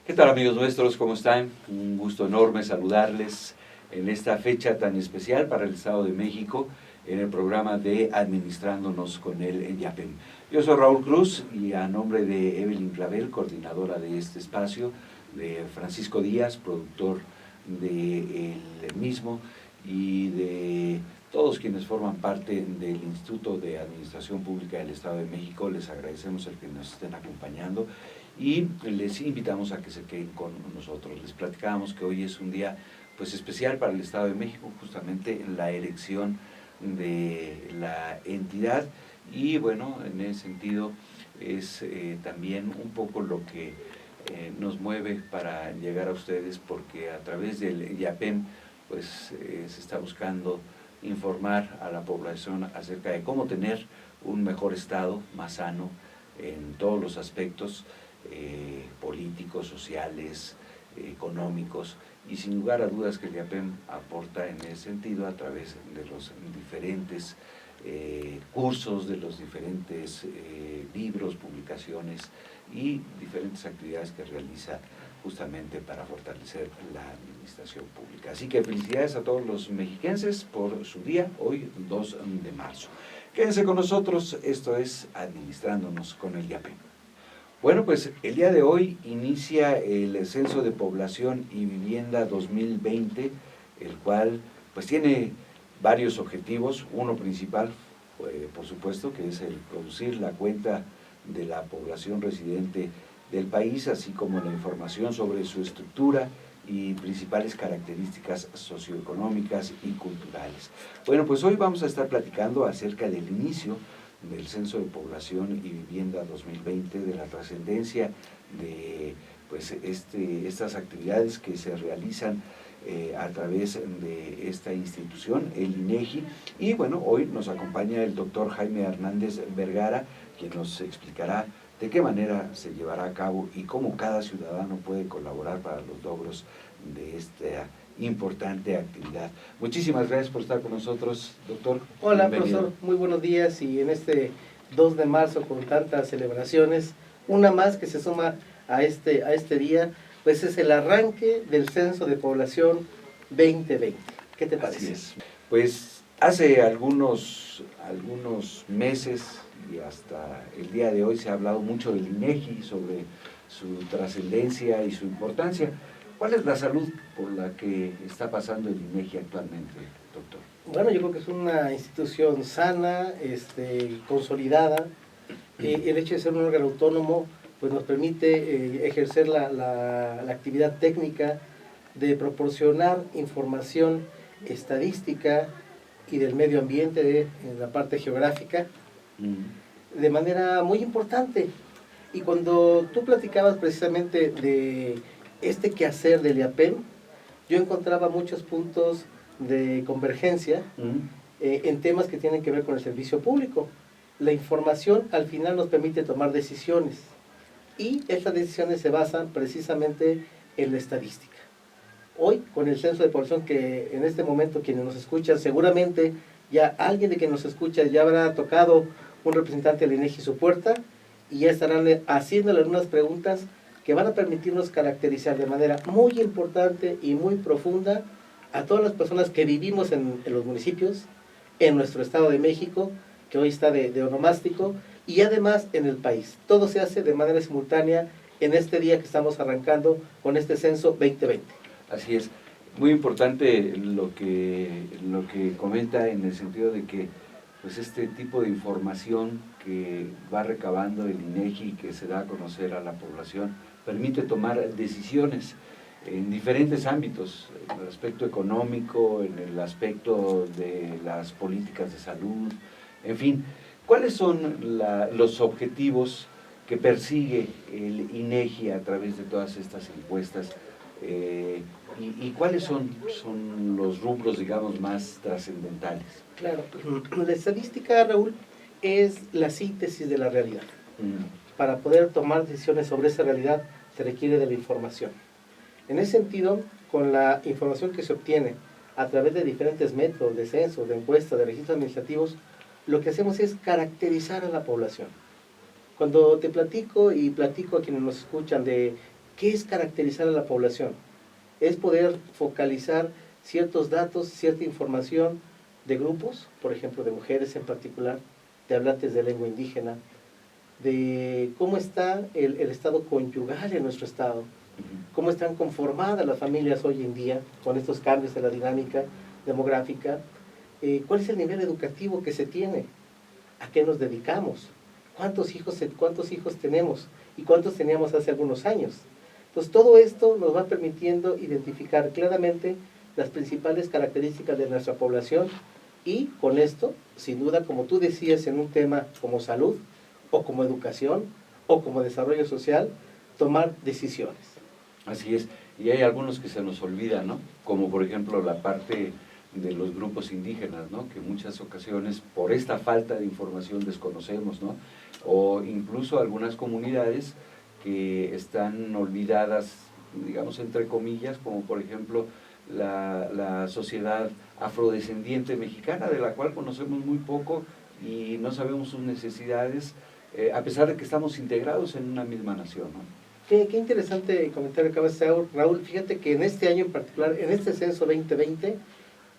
¿Qué tal, amigos nuestros? ¿Cómo están? Un gusto enorme saludarles en esta fecha tan especial para el Estado de México en el programa de Administrándonos con el IAPEM. Yo soy Raúl Cruz y a nombre de Evelyn Clavel, coordinadora de este espacio, de Francisco Díaz, productor del mismo, y de todos quienes forman parte del Instituto de Administración Pública del Estado de México, les agradecemos el que nos estén acompañando y les invitamos a que se queden con nosotros. Les platicábamos que hoy es un día pues especial para el Estado de México, justamente la elección de la entidad, y bueno, en ese sentido es también un poco lo que nos mueve para llegar a ustedes, porque a través del IAPEM pues se está buscando informar a la población acerca de cómo tener un mejor estado, más sano en todos los aspectos políticos, sociales, económicos, y sin lugar a dudas que el IAPEM aporta en ese sentido a través de los diferentes cursos, de los diferentes libros, publicaciones y diferentes actividades que realiza justamente para fortalecer la administración pública. Así que felicidades a todos los mexiquenses por su día, hoy 2 de marzo. Quédense con nosotros, esto es Administrándonos con el IAPEM. Bueno, pues el día de hoy inicia el Censo de Población y Vivienda 2020, el cual pues tiene varios objetivos. Uno principal, por supuesto, que es el producir la cuenta de la población residente del país, así como la información sobre su estructura y principales características socioeconómicas y culturales. Bueno, pues hoy vamos a estar platicando acerca del inicio del Censo de Población y Vivienda 2020, de la trascendencia de pues, estas actividades que se realizan a través de esta institución, el INEGI, y bueno, hoy nos acompaña el doctor Jaime Hernández Vergara, quien nos explicará de qué manera se llevará a cabo y cómo cada ciudadano puede colaborar para los logros de esta importante actividad. Muchísimas gracias por estar con nosotros, doctor. Hola, profesor, muy buenos días, y en este 2 de marzo con tantas celebraciones, una más que se suma a este día, pues es el arranque del Censo de Población 2020. ¿Qué te parece? Así es. Pues hace algunos meses y hasta el día de hoy se ha hablado mucho del INEGI, sobre su trascendencia y su importancia. ¿Cuál es la salud por la que está pasando el INEGI actualmente, doctor? Bueno, yo creo que es una institución sana, consolidada. El hecho de ser un órgano autónomo pues nos permite ejercer la actividad técnica de proporcionar información estadística y del medio ambiente en la parte geográfica de manera muy importante. Y cuando tú platicabas precisamente de este quehacer del IAPEM, yo encontraba muchos puntos de convergencia en temas que tienen que ver con el servicio público. La información al final nos permite tomar decisiones, y estas decisiones se basan precisamente en la estadística. Hoy, con el censo de población, que en este momento quienes nos escuchan, seguramente ya alguien de quien nos escucha ya habrá tocado un representante del INEGI su puerta, y ya estarán haciéndole algunas preguntas que van a permitirnos caracterizar de manera muy importante y muy profunda a todas las personas que vivimos en los municipios, en nuestro Estado de México, que hoy está de onomástico, y además en el país. Todo se hace de manera simultánea en este día que estamos arrancando con este censo 2020. Así es. Muy importante lo que comenta, en el sentido de que pues este tipo de información que va recabando el INEGI y que se da a conocer a la población permite tomar decisiones en diferentes ámbitos, en el aspecto económico, en el aspecto de las políticas de salud, en fin. ¿Cuáles son los objetivos que persigue el INEGI a través de todas estas encuestas? ¿Y cuáles son los rubros, digamos, más trascendentales? Claro, la estadística, Raúl, es la síntesis de la realidad. Para poder tomar decisiones sobre esa realidad se requiere de la información. En ese sentido, con la información que se obtiene a través de diferentes métodos de censo, de encuesta, de registros administrativos, lo que hacemos es caracterizar a la población. Cuando te platico y platico a quienes nos escuchan de ¿Qué es caracterizar a la población? Es poder focalizar ciertos datos, cierta información de grupos, por ejemplo, de mujeres en particular, de hablantes de lengua indígena, de cómo está el estado conyugal en nuestro estado, cómo están conformadas las familias hoy en día con estos cambios de la dinámica demográfica, cuál es el nivel educativo que se tiene, a qué nos dedicamos, cuántos hijos tenemos y cuántos teníamos hace algunos años. Entonces todo esto nos va permitiendo identificar claramente las principales características de nuestra población y con esto, sin duda, como tú decías, en un tema como salud o como educación o como desarrollo social, tomar decisiones. Así es, y hay algunos que se nos olvidan, ¿no? Como por ejemplo la parte de los grupos indígenas, ¿no? Que en muchas ocasiones por esta falta de información desconocemos, ¿no? O incluso algunas comunidades que están olvidadas, digamos entre comillas, como por ejemplo la sociedad afrodescendiente mexicana, de la cual conocemos muy poco y no sabemos sus necesidades, a pesar de que estamos integrados en una misma nación, ¿no? Qué comentario que acabas de hacer, Raúl. Fíjate que en este año en particular, en este censo 2020,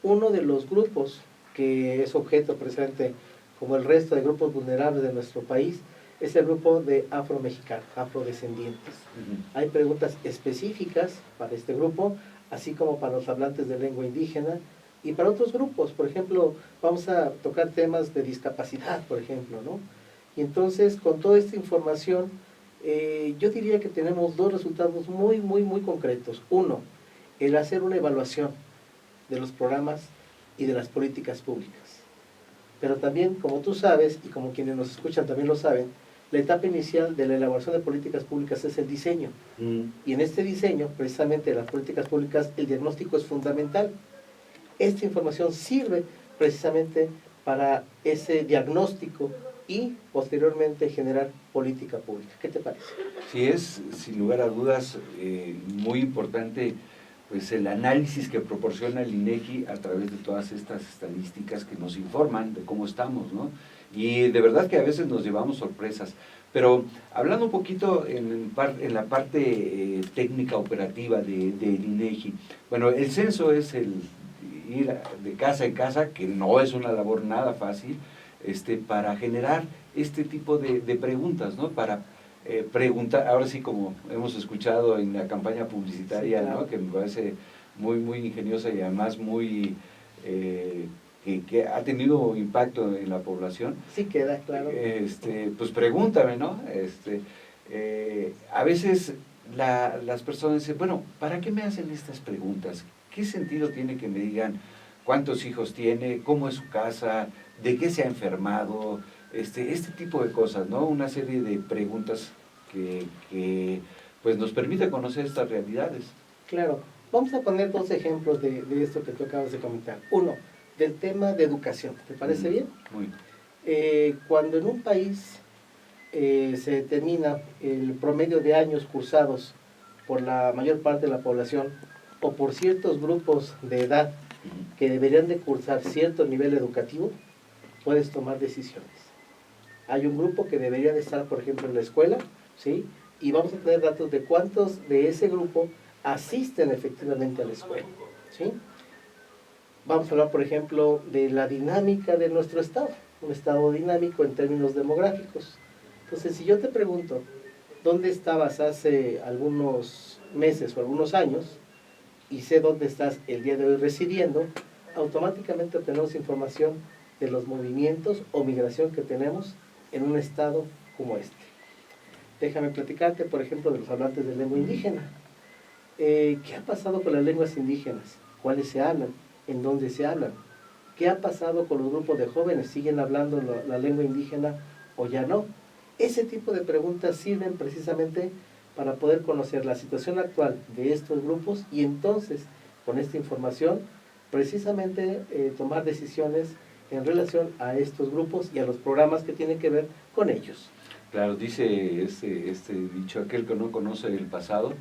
uno de los grupos que es objeto precisamente, como el resto de grupos vulnerables de nuestro país, es el grupo de afromexicanos, afrodescendientes. Hay preguntas específicas para este grupo, así como para los hablantes de lengua indígena y para otros grupos. Por ejemplo, vamos a tocar temas de discapacidad, por ejemplo, ¿no? Y entonces, con toda esta información, yo diría que tenemos dos resultados muy concretos. Uno, el hacer una evaluación de los programas y de las políticas públicas. Pero también, como tú sabes, y como quienes nos escuchan también lo saben, la etapa inicial de la elaboración de políticas públicas es el diseño. Y en este diseño, precisamente de las políticas públicas, el diagnóstico es fundamental. Esta información sirve precisamente para ese diagnóstico y posteriormente generar política pública. ¿Qué te parece? Sí, es sin lugar a dudas muy importante pues el análisis que proporciona el INEGI a través de todas estas estadísticas que nos informan de cómo estamos, ¿no? Y de verdad que a veces nos llevamos sorpresas. Pero hablando un poquito en la parte técnica operativa del INEGI, bueno, el censo es el ir de casa en casa, que no es una labor nada fácil, para generar este tipo de preguntas, ¿no? Para preguntar, ahora sí como hemos escuchado en la campaña publicitaria, sí, claro, ¿no? Que me parece muy ingeniosa y además muy que ha tenido impacto en la población. Sí, queda claro. Pues pregúntame, ¿no? A veces las personas dicen, bueno, ¿para qué me hacen estas preguntas? ¿Qué sentido tiene que me digan cuántos hijos tiene, cómo es su casa, de qué se ha enfermado? Este tipo de cosas, ¿no? Una serie de preguntas que pues nos permite conocer estas realidades. Claro. Vamos a poner dos ejemplos de esto que tú acabas de comentar. Uno, del tema de educación. ¿Te parece bien? Muy bien. Cuando en un país se determina el promedio de años cursados por la mayor parte de la población o por ciertos grupos de edad que deberían de cursar cierto nivel educativo, puedes tomar decisiones. Hay un grupo que debería de estar, por ejemplo, en la escuela, ¿sí? Y vamos a tener datos de cuántos de ese grupo asisten efectivamente a la escuela, ¿sí? Vamos a hablar, por ejemplo, de la dinámica de nuestro estado, un estado dinámico en términos demográficos. Entonces, si yo te pregunto, ¿dónde estabas hace algunos meses o algunos años? Y sé dónde estás el día de hoy residiendo, automáticamente obtenemos información de los movimientos o migración que tenemos en un estado como este. Déjame platicarte, por ejemplo, de los hablantes de lengua indígena. ¿Qué ha pasado con las lenguas indígenas? ¿Cuáles se hablan? ¿En dónde se hablan? ¿Qué ha pasado con los grupos de jóvenes? ¿Siguen hablando la lengua indígena o ya no? Ese tipo de preguntas sirven precisamente para poder conocer la situación actual de estos grupos y entonces, con esta información, precisamente tomar decisiones en relación a estos grupos y a los programas que tienen que ver con ellos. Claro, dice este dicho, aquel que no conoce el pasado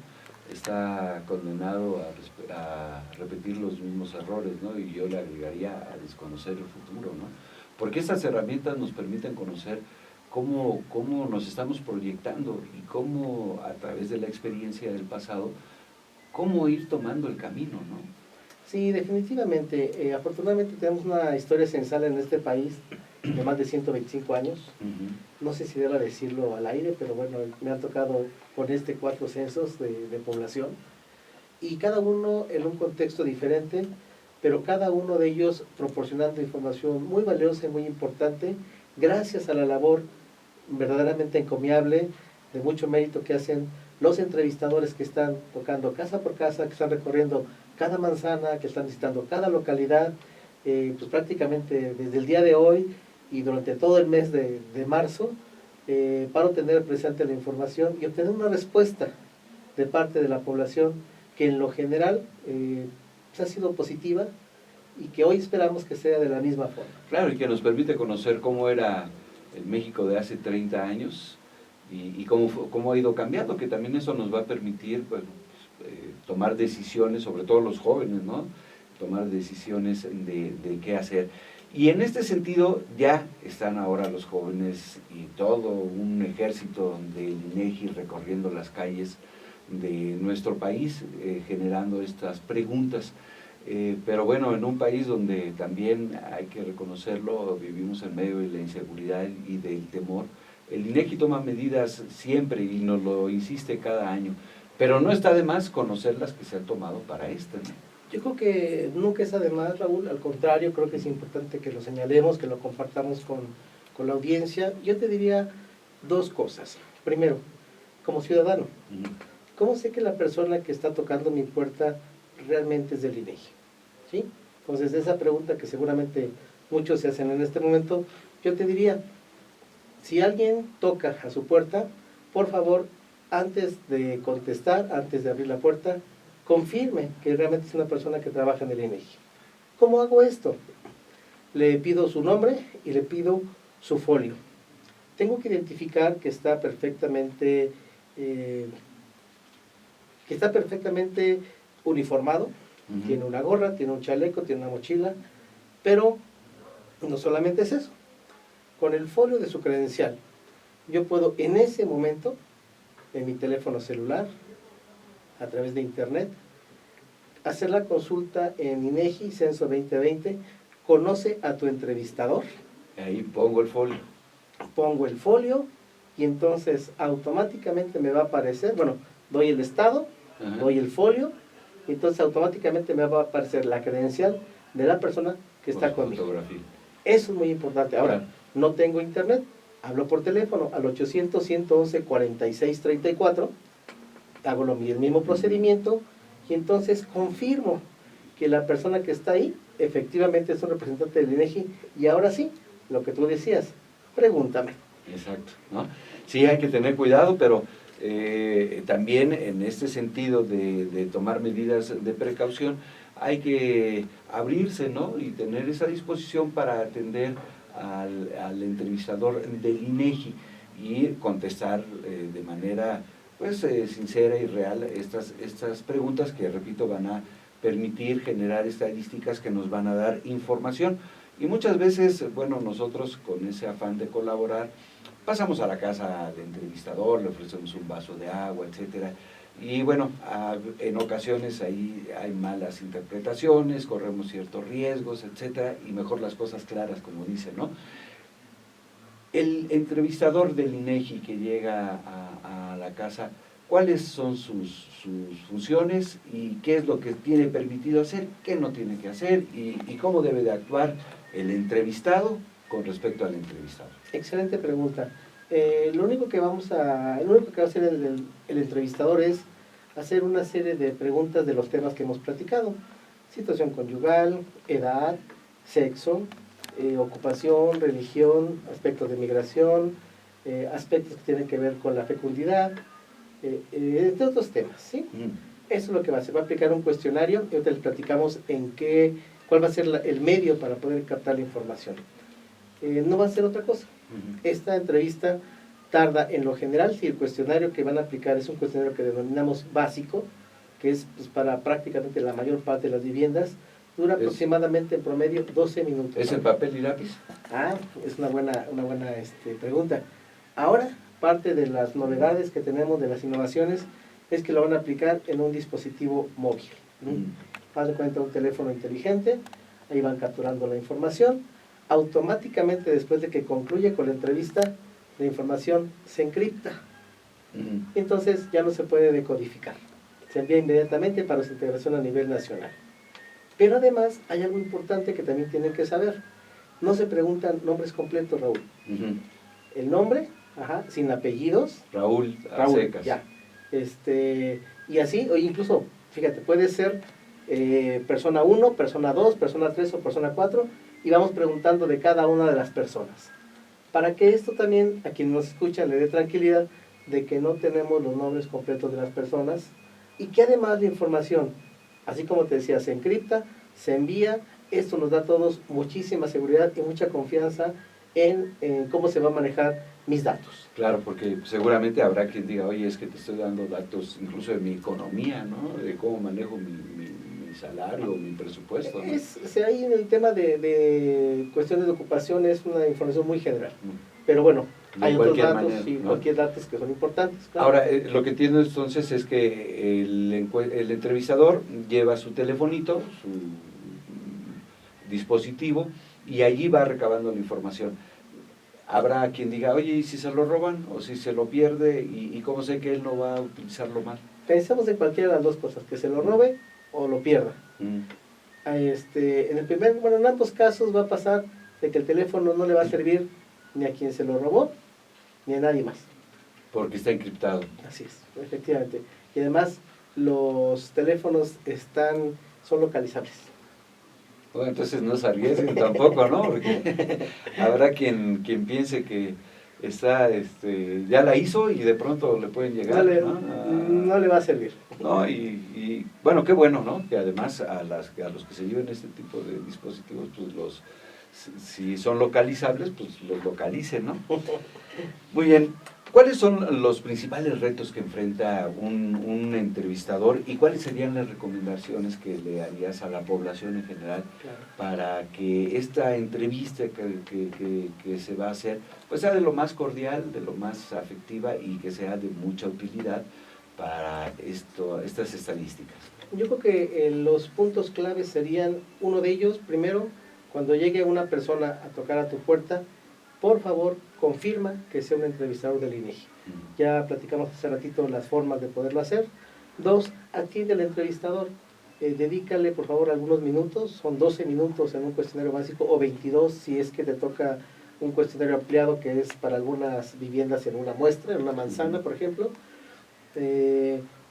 está condenado a repetir los mismos errores, ¿no? Y yo le agregaría a desconocer el futuro, ¿no? Porque estas herramientas nos permiten conocer cómo nos estamos proyectando y cómo a través de la experiencia del pasado, cómo ir tomando el camino, ¿no? Sí, definitivamente. Afortunadamente tenemos una historia censal en este país de más de 125 años. No sé si deba decirlo al aire, pero bueno, me ha tocado con 4 censos de población, y cada uno en un contexto diferente, pero cada uno de ellos proporcionando información muy valiosa y muy importante, gracias a la labor verdaderamente encomiable, de mucho mérito que hacen los entrevistadores que están tocando casa por casa, que están recorriendo cada manzana, que están visitando cada localidad, pues prácticamente desde el día de hoy y durante todo el mes de marzo, para obtener presente la información y obtener una respuesta de parte de la población que en lo general pues ha sido positiva, y que hoy esperamos que sea de la misma forma. Claro, y que nos permite conocer cómo era el México de hace 30 años y cómo ha ido cambiando, que también eso nos va a permitir tomar decisiones, sobre todo los jóvenes, ¿no? Tomar decisiones de qué hacer. Y en este sentido ya están ahora los jóvenes y todo un ejército del INEGI recorriendo las calles de nuestro país, generando estas preguntas. Pero bueno, en un país donde también hay que reconocerlo, vivimos en medio de la inseguridad y del temor, el INEGI toma medidas siempre y nos lo insiste cada año, pero no está de más conocer las que se han tomado para este, ¿no? Yo creo que nunca está de más, Raúl, al contrario, creo que es importante que lo señalemos, que lo compartamos con la audiencia. Yo te diría 2 cosas. Primero, como ciudadano, ¿cómo sé que la persona que está tocando mi puerta realmente es del INEGI? ¿Sí? Entonces, esa pregunta que seguramente muchos se hacen en este momento, yo te diría, si alguien toca a su puerta, por favor, antes de contestar, antes de abrir la puerta, confirme que realmente es una persona que trabaja en el INEGI. ¿Cómo hago esto? Le pido su nombre y le pido su folio. Tengo que identificar que está perfectamente uniformado. Tiene una gorra, tiene un chaleco, tiene una mochila, pero no solamente es eso. Con el folio de su credencial, yo puedo en ese momento, en mi teléfono celular, a través de internet, hacer la consulta en INEGI Censo 2020, conoce a tu entrevistador. Ahí pongo el folio. Pongo el folio y entonces automáticamente me va a aparecer, bueno, doy el estado, doy el folio, y entonces automáticamente me va a aparecer la credencial de la persona que está conmigo. Fotografía. Eso es muy importante. Ahora, no tengo internet, hablo por teléfono al 800-111-4634, hago el mismo procedimiento y entonces confirmo que la persona que está ahí efectivamente es un representante del INEGI. Y ahora sí, lo que tú decías, pregúntame. Exacto, ¿no? Sí, hay que tener cuidado, pero también en este sentido de tomar medidas de precaución, hay que abrirse, ¿no? Y tener esa disposición para atender al entrevistador del INEGI y contestar de manera pues sincera y real estas preguntas que, repito, van a permitir generar estadísticas que nos van a dar información. Y muchas veces, bueno, nosotros con ese afán de colaborar, pasamos a la casa del entrevistador, le ofrecemos un vaso de agua, etcétera. Y bueno, en ocasiones ahí hay malas interpretaciones, corremos ciertos riesgos, etcétera, y mejor las cosas claras, como dicen, ¿no? El entrevistador del INEGI que llega a la casa, ¿cuáles son sus funciones y qué es lo que tiene permitido hacer, qué no tiene que hacer y cómo debe de actuar el entrevistado con respecto al entrevistado? Excelente pregunta. Lo único que va a hacer el entrevistador es hacer una serie de preguntas de los temas que hemos platicado: situación conyugal, edad, sexo, ocupación, religión, aspectos de migración, aspectos que tienen que ver con la fecundidad, entre otros temas, ¿sí? Eso es lo que va a hacer. Va a aplicar un cuestionario y ahorita les platicamos cuál va a ser el medio para poder captar la información. No va a ser otra cosa. Esta entrevista tarda en lo general, si el cuestionario que van a aplicar es un cuestionario que denominamos básico, que es pues, para prácticamente la mayor parte de las viviendas, dura aproximadamente en promedio 12 minutos. ¿Es en papel y lápiz? Es una buena pregunta. Ahora, parte de las novedades que tenemos, de las innovaciones, es que lo van a aplicar en un dispositivo móvil. Haz de cuenta un teléfono inteligente, ahí van capturando la información. Automáticamente, después de que concluye con la entrevista, la información se encripta. Entonces ya no se puede decodificar. Se envía inmediatamente para su integración a nivel nacional. Pero además hay algo importante que también tienen que saber. No se preguntan nombres completos, Raúl. El nombre, sin apellidos. Raúl, a secas. Ya. Y así, o incluso, fíjate, puede ser persona 1, persona 2, persona 3 o persona 4, y vamos preguntando de cada una de las personas. Para que esto también, a quien nos escucha, le dé tranquilidad de que no tenemos los nombres completos de las personas, y que además la información, así como te decía, se encripta, se envía. Esto nos da a todos muchísima seguridad y mucha confianza en cómo se va a manejar mis datos. Claro, porque seguramente habrá quien diga, oye, es que te estoy dando datos incluso de mi economía, ¿no? De cómo manejo mi salario, mi presupuesto, ¿no? Ahí en el tema de cuestiones de ocupación es una información muy general. Pero bueno, hay otros datos, manera, sí, ¿no? Cualquier datos que son importantes. Claro. Ahora, lo que entiendo entonces es que el entrevistador lleva su telefonito, su dispositivo, y allí va recabando la información. Habrá quien diga, oye, ¿y si se lo roban? ¿O si se lo pierde? ¿Y cómo sé que él no va a utilizarlo mal? Pensemos en cualquiera de las dos cosas, que se lo robe o lo pierda. En ambos casos va a pasar de que el teléfono no le va a servir ni a quien se lo robó, ni a nadie más. Porque está encriptado. Así es, efectivamente. Y además, los teléfonos son localizables. Bueno, entonces no se arriesguen tampoco, ¿no? Porque habrá quien piense que ya la hizo y de pronto le pueden llegar. No le va a servir. No, y bueno, qué bueno, ¿no? Que además a los que se lleven este tipo de dispositivos, pues si son localizables, pues los localicen, ¿no? Muy bien. ¿Cuáles son los principales retos que enfrenta un entrevistador y cuáles serían las recomendaciones que le harías a la población en general para que esta entrevista que se va a hacer pues sea de lo más cordial, de lo más afectiva y que sea de mucha utilidad para estas estadísticas? Yo creo que los puntos claves serían, uno de ellos, primero, cuando llegue una persona a tocar a tu puerta, por favor, confirma que sea un entrevistador del INEGI. Ya platicamos hace ratito las formas de poderlo hacer. 2, atiende al entrevistador. Dedícale, por favor, algunos minutos. Son 12 minutos en un cuestionario básico, o 22 si es que te toca un cuestionario ampliado que es para algunas viviendas en una muestra, en una manzana, por ejemplo.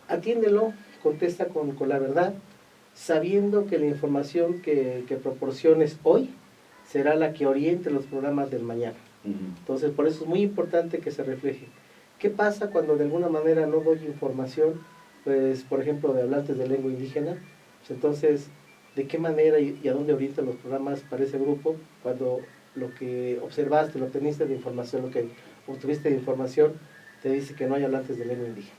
Atiéndelo, contesta con la verdad, sabiendo que la información que proporciones hoy será la que oriente los programas del mañana. Entonces, por eso es muy importante que se refleje. ¿Qué pasa cuando de alguna manera no doy información, pues, por ejemplo, de hablantes de lengua indígena? Pues entonces, ¿de qué manera y a dónde orientan los programas para ese grupo cuando lo que observaste, lo obteniste de información, lo que obtuviste de información, te dice que no hay hablantes de lengua indígena?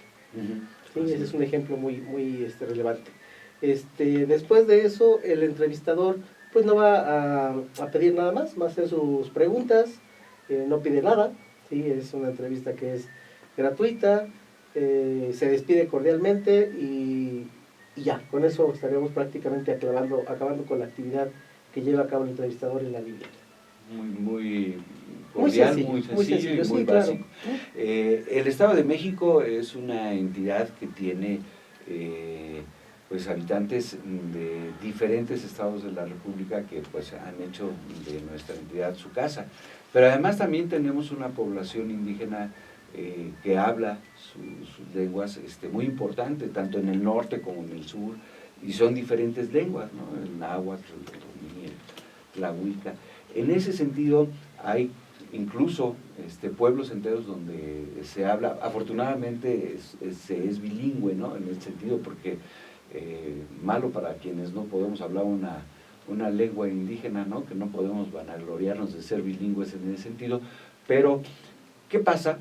Sí, ese es un ejemplo muy relevante. Después de eso, el entrevistador pues no va a pedir nada más, va a hacer sus preguntas, no pide nada, ¿sí? Es una entrevista que es gratuita, se despide cordialmente y ya, con eso estaríamos prácticamente acabando con la actividad que lleva a cabo el entrevistador en la vivienda. Muy cordial, muy sencillo y muy básico. Claro. El Estado de México es una entidad que tiene pues habitantes de diferentes estados de la República que pues han hecho de nuestra entidad su casa, pero además también tenemos una población indígena que habla sus lenguas muy importante, tanto en el norte como en el sur, y son diferentes lenguas, ¿no? El náhuatl, el otomí, el tlahuica. En ese sentido hay incluso pueblos enteros donde se habla, afortunadamente se es bilingüe, ¿no? En ese sentido, porque malo para quienes no podemos hablar una lengua indígena, ¿no? Que no podemos vanagloriarnos de ser bilingües en ese sentido, pero ¿qué pasa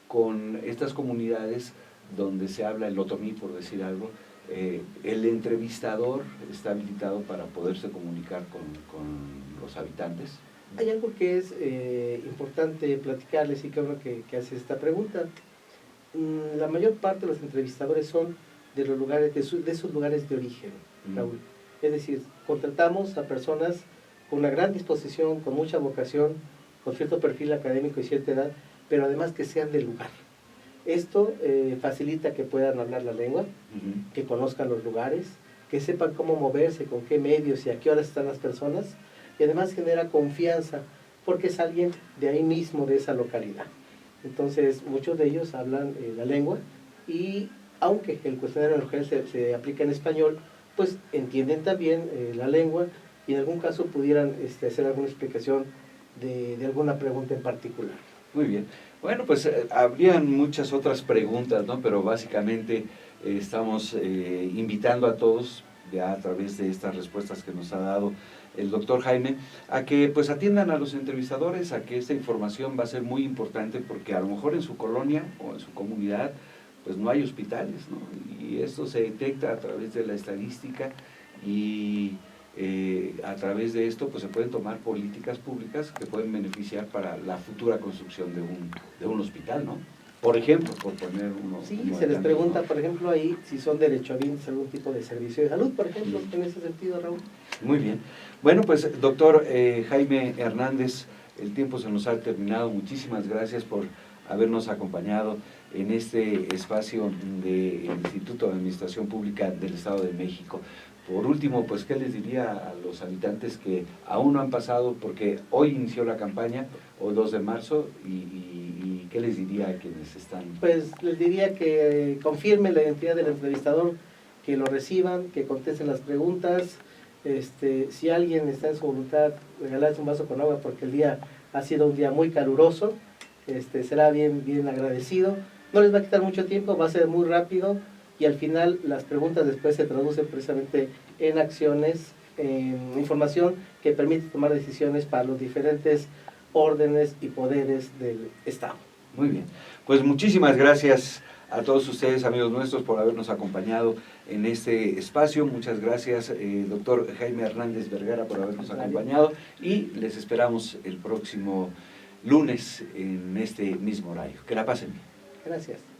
con estas comunidades donde se habla el otomí, por decir algo? El entrevistador está habilitado para poderse comunicar con los habitantes Hay algo que es importante platicarles y que bueno que hace esta pregunta. La mayor parte de los entrevistadores son de los lugares, de esos lugares de origen, Raúl. Es decir, contratamos a personas con una gran disposición, con mucha vocación, con cierto perfil académico y cierta edad, pero además que sean del lugar. Esto facilita que puedan hablar la lengua, que conozcan los lugares, que sepan cómo moverse, con qué medios y a qué horas están las personas, y además genera confianza, porque es alguien de ahí mismo, de esa localidad. Entonces, muchos de ellos hablan la lengua, y aunque el cuestionario se aplica en español, pues entienden también la lengua, y en algún caso pudieran hacer alguna explicación de alguna pregunta en particular. Muy bien. Bueno, pues habrían muchas otras preguntas, ¿no? Pero básicamente estamos invitando a todos, ya a través de estas respuestas que nos ha dado el doctor Jaime, a que pues atiendan a los entrevistadores, a que esta información va a ser muy importante, porque a lo mejor en su colonia o en su comunidad pues no hay hospitales, ¿no? Y esto se detecta a través de la estadística, y a través de esto pues se pueden tomar políticas públicas que pueden beneficiar para la futura construcción de un hospital, ¿no? Por ejemplo, por poner uno. Sí, uno se les ejemplo, pregunta, ¿no? por ejemplo, ahí si son derechohabientes a algún tipo de servicio de salud, por ejemplo, en ese sentido, Raúl. Muy bien. Bueno, pues doctor Jaime Hernández, el tiempo se nos ha terminado. Muchísimas gracias por habernos acompañado en este espacio del Instituto de Administración Pública del Estado de México. Por último, pues, ¿qué les diría a los habitantes que aún no han pasado? Porque hoy inició la campaña, hoy 2 de marzo, y ¿qué les diría a quienes están? Pues les diría que confirmen la identidad del entrevistador, que lo reciban, que contesten las preguntas. Si alguien está en su voluntad, regalarse un vaso con agua porque el día ha sido un día muy caluroso, será bien agradecido. No les va a quitar mucho tiempo, va a ser muy rápido, y al final las preguntas después se traducen precisamente en acciones, en información que permite tomar decisiones para los diferentes órdenes y poderes del Estado. Muy bien, pues muchísimas gracias a todos ustedes, amigos nuestros, por habernos acompañado en este espacio. Muchas gracias, doctor Jaime Hernández Vergara, por habernos acompañado, y les esperamos el próximo lunes en este mismo horario. Que la pasen bien. Gracias.